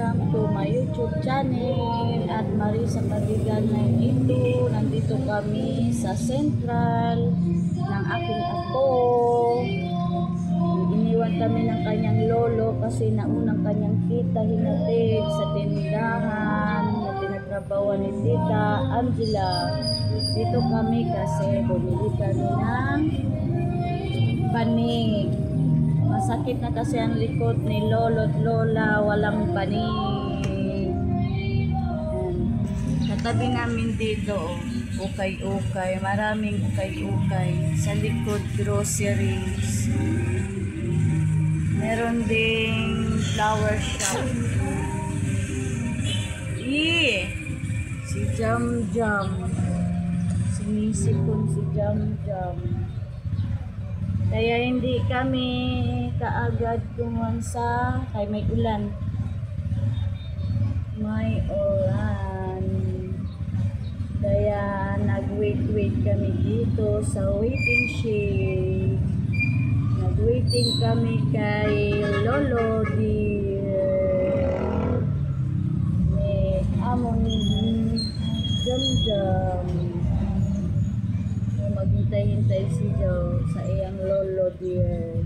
welcome to my YouTube channel at Marisa Padigan na ito. Nandito kami sa Central ng aking apo. Iniwan kami ng kanyang lolo kasi naunang kanyang tita hinatid sa tindahan na pinagtrabawan ni Tita Angela. Dito kami kasi bumili kami ng panig. Masakit na kasi ang likod ni lolo at lola, walang panig. Katabi namin dito, ukay-ukay, maraming ukay-ukay. Sa likod, groceries. Meron ding flower shop. Si Jam Jam. Sinisipon si Jam Jam. Kaya hindi kami kaagad kumansa kay may ulan. May ulan. Kaya nag-wait kami dito sa waiting shed. Nag-waiting kami kay Lolo dear. May among Jam-Jam. Maghintay-hintay si Joe sa iyang lolo dear.